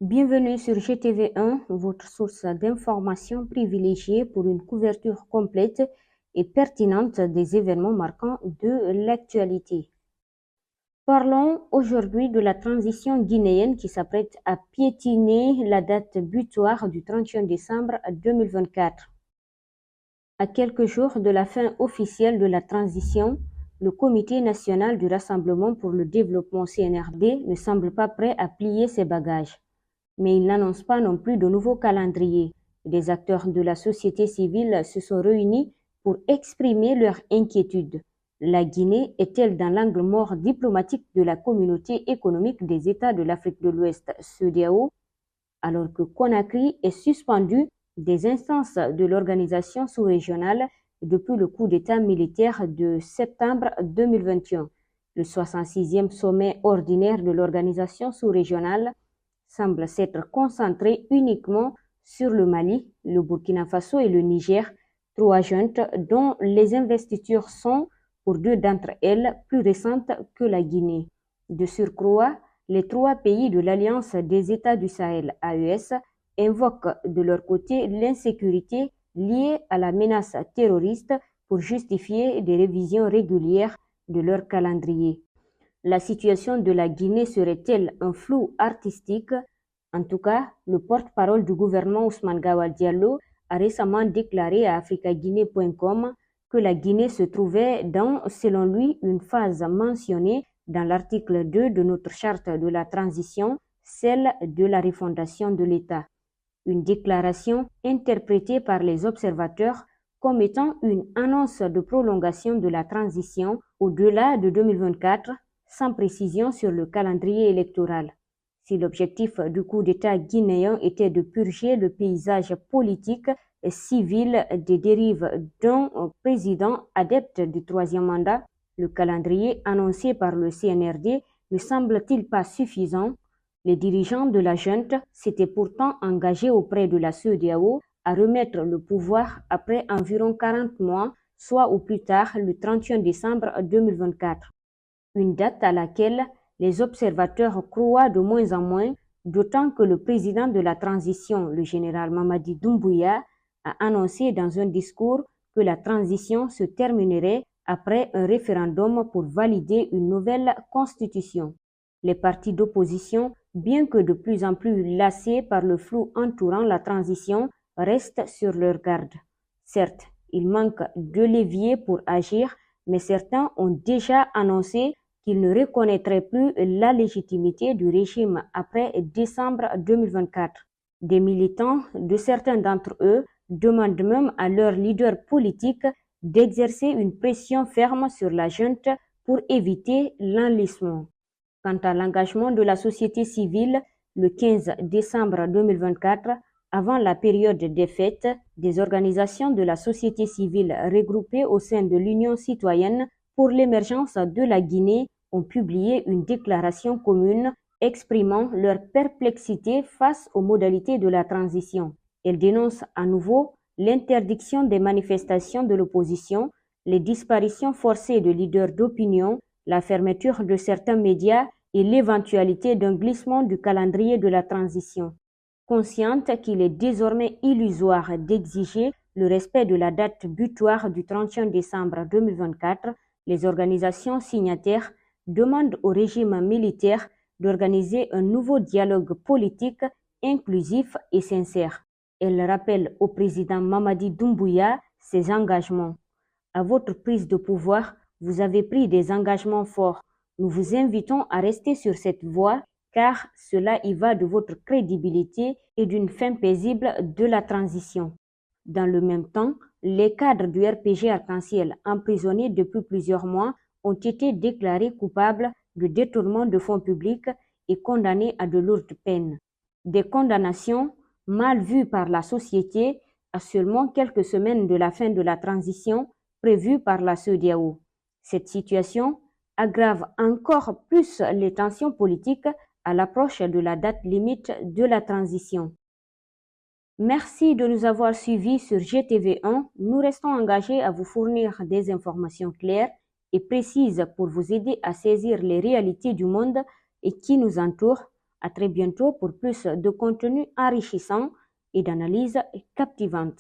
Bienvenue sur GTV1, votre source d'information privilégiée pour une couverture complète et pertinente des événements marquants de l'actualité. Parlons aujourd'hui de la transition guinéenne qui s'apprête à piétiner la date butoir du 31 décembre 2024. À quelques jours de la fin officielle de la transition, le Comité national du Rassemblement pour le développement CNRD ne semble pas prêt à plier ses bagages. Mais il n'annonce pas non plus de nouveau calendrier. Des acteurs de la société civile se sont réunis pour exprimer leur inquiétude. La Guinée est-elle dans l'angle mort diplomatique de la communauté économique des États de l'Afrique de l'Ouest, CEDEAO, alors que Conakry est suspendu des instances de l'organisation sous-régionale depuis le coup d'État militaire de septembre 2021. Le 66e sommet ordinaire de l'organisation sous-régionale semble s'être concentré uniquement sur le Mali, le Burkina Faso et le Niger, trois juntes dont les investitures sont, pour deux d'entre elles, plus récentes que la Guinée. De surcroît, les trois pays de l'Alliance des États du Sahel, AES, invoquent de leur côté l'insécurité liée à la menace terroriste pour justifier des révisions régulières de leur calendrier. La situation de la Guinée serait-elle un flou artistique? En tout cas, le porte-parole du gouvernement Ousmane Gawal Diallo a récemment déclaré à africaguinée.com que la Guinée se trouvait dans, selon lui, une phase mentionnée dans l'article 2 de notre charte de la transition, celle de la refondation de l'État. Une déclaration interprétée par les observateurs comme étant une annonce de prolongation de la transition au-delà de 2024, sans précision sur le calendrier électoral. Si l'objectif du coup d'État guinéen était de purger le paysage politique et civil des dérives d'un président adepte du troisième mandat, le calendrier annoncé par le CNRD ne semble-t-il pas suffisant? Les dirigeants de la junte s'étaient pourtant engagés auprès de la CEDEAO à remettre le pouvoir après environ 40 mois, soit au plus tard le 31 décembre 2024. Une date à laquelle les observateurs croient de moins en moins, d'autant que le président de la transition, le général Mamadi Doumbouya, a annoncé dans un discours que la transition se terminerait après un référendum pour valider une nouvelle constitution. Les partis d'opposition, bien que de plus en plus lassés par le flou entourant la transition, restent sur leur garde. Certes, il manque de levier pour agir, mais certains ont déjà annoncé qu'ils ne reconnaîtraient plus la légitimité du régime après décembre 2024. Des militants de certains d'entre eux demandent même à leurs leaders politiques d'exercer une pression ferme sur la junte pour éviter l'enlisement. Quant à l'engagement de la société civile, le 15 décembre 2024, avant la période des fêtes, des organisations de la société civile regroupées au sein de l'Union citoyenne pour l'émergence de la Guinée ont publié une déclaration commune exprimant leur perplexité face aux modalités de la transition. Elles dénoncent à nouveau l'interdiction des manifestations de l'opposition, les disparitions forcées de leaders d'opinion, la fermeture de certains médias et l'éventualité d'un glissement du calendrier de la transition. Consciente qu'il est désormais illusoire d'exiger le respect de la date butoir du 31 décembre 2024, les organisations signataires demandent au régime militaire d'organiser un nouveau dialogue politique inclusif et sincère. Elle rappelle au président Mamadi Doumbouya ses engagements. À votre prise de pouvoir, vous avez pris des engagements forts. Nous vous invitons à rester sur cette voie car cela y va de votre crédibilité et d'une fin paisible de la transition. Dans le même temps, les cadres du RPG Arc-en-Ciel emprisonnés depuis plusieurs mois ont été déclarés coupables de détournement de fonds publics et condamnés à de lourdes peines. Des condamnations mal vues par la société à seulement quelques semaines de la fin de la transition prévue par la CEDEAO. Cette situation aggrave encore plus les tensions politiques à l'approche de la date limite de la transition. Merci de nous avoir suivis sur GTV1. Nous restons engagés à vous fournir des informations claires et précises pour vous aider à saisir les réalités du monde et qui nous entoure À très bientôt pour plus de contenu enrichissant et d'analyses captivantes.